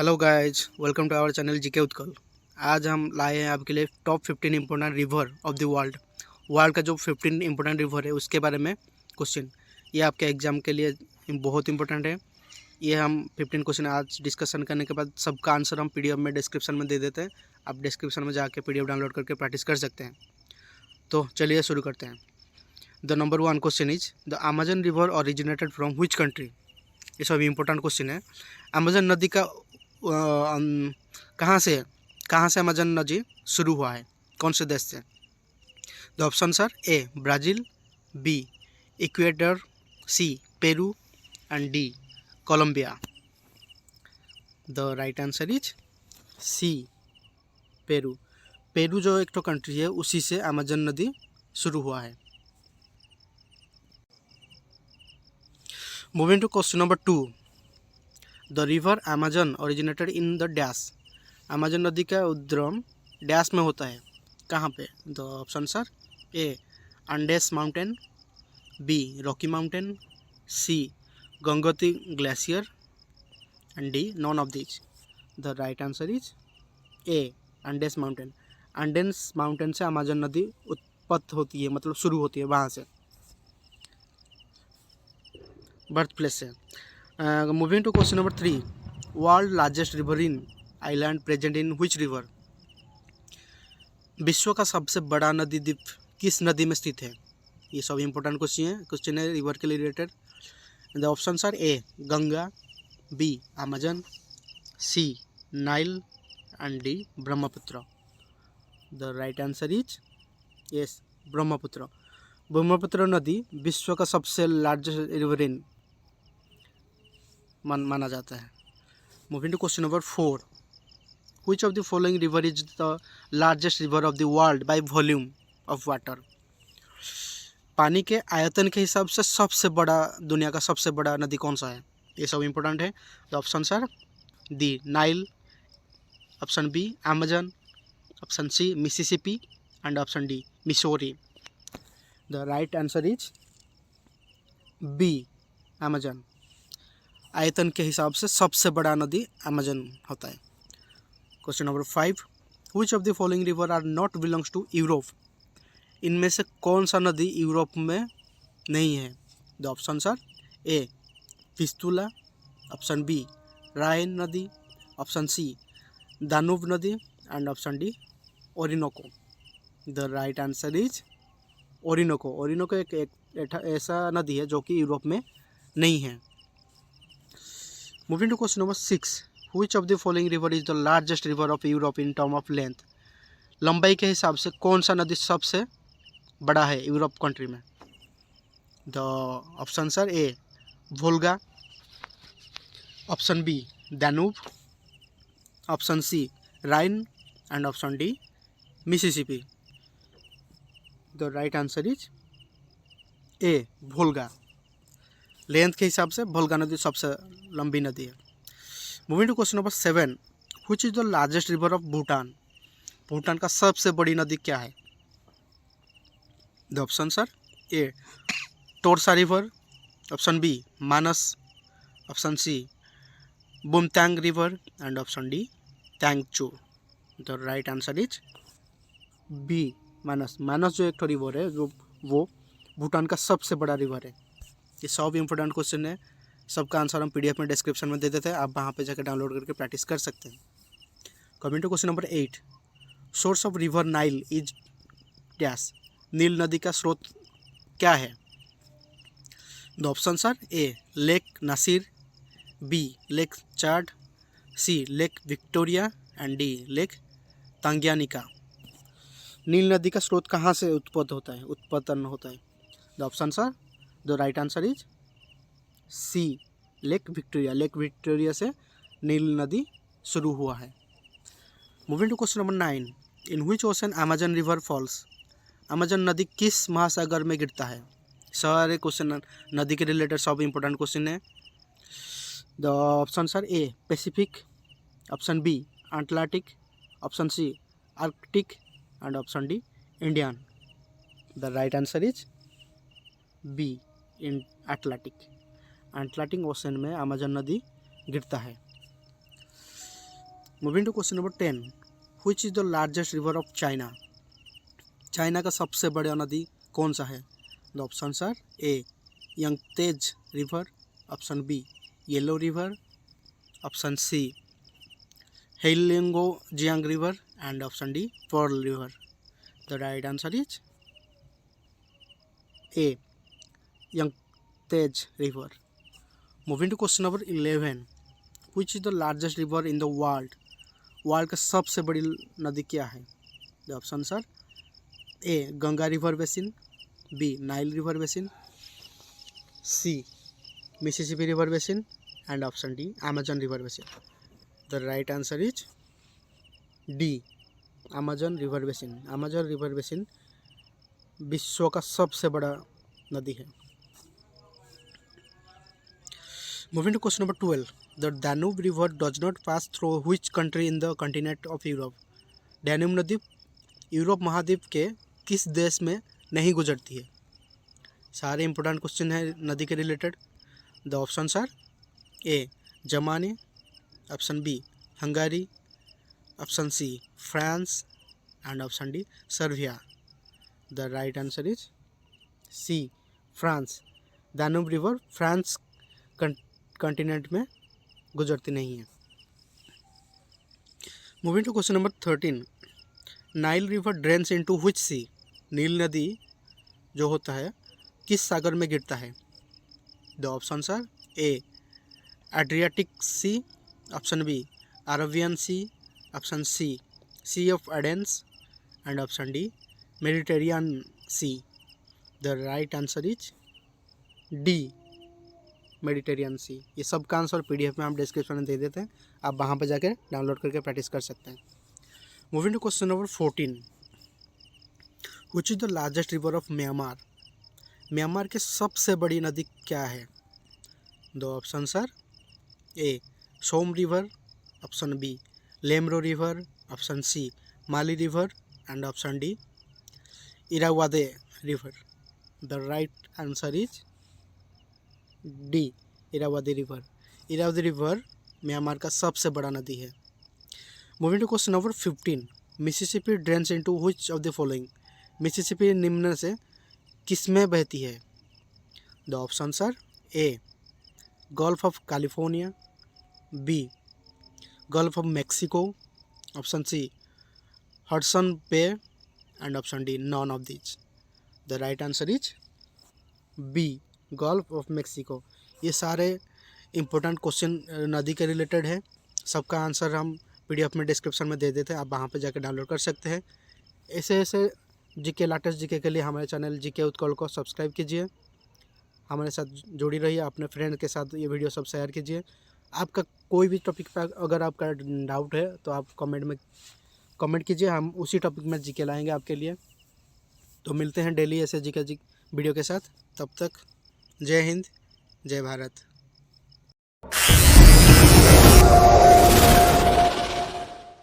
Hello guys, welcome to our channel GK Utkal. आज हम लाए हैं आपके लिए top 15 important river of the world का जो 15 इम्पोर्टेंट रिवर है उसके बारे में क्वेश्चन। ये आपके एग्जाम के लिए बहुत इंपॉर्टेंट है। ये हम 15 क्वेश्चन आज डिस्कशन करने के बाद सबका आंसर हम पीडीएफ में डिस्क्रिप्शन में दे देते हैं। आप डिस्क्रिप्शन में जाके पीडीएफ डाउनलोड करके प्रैक्टिस कर सकते हैं। तो चलिए शुरू करते हैं। The number 1 question is the Amazon river originated from which country. ये सब इंपॉर्टेंट क्वेश्चन है। अमेजन नदी का कहाँ से अमेजन नदी शुरू हुआ है, कौन से देश से? The options are A Brazil, B Ecuador, C Peru and D Colombia. The right answer is C Peru. Peru जो एक तो कंट्री है उसी से अमेजन नदी शुरू हुआ है। Moving to question number 2, the river Amazon originated in the dash. Amazon नदी का उद्गम डैश में होता है, कहाँ पे? The option are A Andes mountain, B Rocky mountain, C Gangotri glacier and D none of this. The right answer is A Andes mountain. Andes mountain से Amazon नदी उत्पत्ति होती है, मतलब शुरू होती है वहाँ से, बर्थ प्लेस से। Moving to question number 3, world largest river in island present in which river. विश्व का सबसे बड़ा नदी द्वीप किस नदी में स्थित है? ये सब इंपॉर्टेंट क्वेश्चन है रिवर के लिए related. The options are A Ganga, B Amazon, C Nile and D Brahmaputra. The right answer is yes Brahmaputra. Brahmaputra नदी विश्व का सबसे लार्जेस्ट रिवर इन माना जाता है। Moving to question number 4, which of the following river is the largest river of the world by volume of water. पानी के आयतन के हिसाब से सबसे बड़ा, दुनिया का सबसे बड़ा नदी कौन सा है? ये सब इंपॉर्टेंट है। The option are the Nile, option B Amazon, option C Mississippi and option D Missouri. The right answer is B Amazon. आयतन के हिसाब से सबसे बड़ा नदी अमेजन होता है। Question number 5, which of the following river are not belongs to Europe. इनमें से कौन सा नदी यूरोप में नहीं है? The option are A Vistula, option B Rhine नदी, ऑप्शन सी दानूब नदी and option D Orinoco. The right answer is Orinoco. Orinoco एक ऐसा नदी है जो कि यूरोप में नहीं है। Moving to question number 6, which of the following river is the largest river of Europe in term of length. लंबाई के हिसाब से कौन सा नदी सबसे बड़ा है यूरोप कंट्री में? The option are A Volga, option B Danube, option C Rhine and option D Mississippi. The right answer is A Volga. Length के हिसाब से वोल्गा नदी सबसे लंबी नदी है। Moving to question number 7, which is the largest river of Bhutan. Bhutan का सबसे बड़ी नदी क्या है? The option are A Torsa river, option B Manas, option C Bumthang river and option D Tangchu. The right answer is B Manas. Manas जो एक रिवर है जो वो भूटान का सबसे बड़ा रिवर है। ये सब इंपॉर्टेंट क्वेश्चन है, सबका आंसर हम पीडीएफ में डिस्क्रिप्शन में दे देते हैं, आप वहाँ पे जाकर डाउनलोड करके प्रैक्टिस कर सकते हैं। Coming to question number 8, source of river Nile is dash. नील नदी का स्रोत क्या है? The options are A lake Nasser, B lake Chad, C lake Victoria and D lake Tanganyika. नील नदी का स्रोत कहाँ से उत्पन्न होता है? The options are, the right answer is C lake Victoria. Lake Victoria से नील नदी शुरू हुआ है। Moving to question number 9, in which ocean Amazon river false. Amazon नदी किस महासागर में गिरता है? सारे क्वेश्चन नदी के रिलेटेड सब इंपॉर्टेंट क्वेश्चन है। The option are A Pacific, option B Atlantic, option C Arctic and option D Indian. The right answer is B in Atlantic. Atlantic ocean में अमेजन नदी गिरता है। Moving to question number 10, which is the largest river of China? China का सबसे बड़ा नदी कौन सा है? The options are A Yangtze river, option B yellow river, option C हेलिंगो Jiang river and option D pearl river. The right answer is A Yangtze river. Moving to question number 11, which is the largest river in the world? World का सबसे बड़ी नदी क्या है? The options are A Ganga river basin, B Nile river basin, C Mississippi river basin and option D Amazon river basin. The right answer is D Amazon river basin. Amazon river basin विश्व का सबसे बड़ा नदी है. Moving to question number 12, the Danube river does not pass through which country in the continent of Europe? Danube नदी Europe महाद्वीप के किस देश में नहीं गुजरती है? सारे इंपॉर्टेंट क्वेश्चन है नदी के related. The options are A Germany, option B Hungary, option C France and option D Serbia. The right answer is C France. Danube river France continent में गुजरती नहीं है. Moving to question number 13, Nile river drains into which sea? नील नदी जो होता है किस सागर में गिरता है? The options are A Adriatic sea, option B Arabian sea, option C sea of एडेंस and option D Mediterranean sea. The right answer is D Mediterranean sea. ये सब का आंसर पीडीएफ में हम डिस्क्रिप्शन में दे देते हैं, आप वहाँ पर जाकर डाउनलोड करके प्रैक्टिस कर सकते हैं. Moving to question number 14, which is the largest river of Myanmar? Myanmar की सबसे बड़ी नदी क्या है? The options are A Som river, option B Lemro river, option C Mali river and option D Irrawaddy river. The right answer is D Irrawaddy river. Irrawaddy river Myanmar का सबसे बड़ा नदी है. Moving to question number 15, Mississippi drains into which of the following? Mississippi निम्न से किस में बहती है? The options are A Gulf of California, B Gulf of Mexico, option C Hudson Bay and option D none of this. The right answer is B Gulf of Mexico. ये सारे important question नदी के related है, सबका answer हम PDF में description में दे देते हैं, आप वहाँ पे जाकर डाउनलोड कर सकते हैं. ऐसे ऐसे जीके लेटेस्ट जीके के लिए हमारे चैनल जीके उत्कल को सब्सक्राइब कीजिए, हमारे साथ जुड़ी रहिए, अपने फ्रेंड के साथ ये वीडियो सब शेयर कीजिए. आपका कोई भी टॉपिक पर अगर आपका डाउट है तो आप कमेंट कीजिए, हम उसी टॉपिक में जीके लाएंगे आपके लिए. तो मिलते हैं डेली ऐसे जीके वीडियो के साथ. तब तक जय हिंद, जय भारत.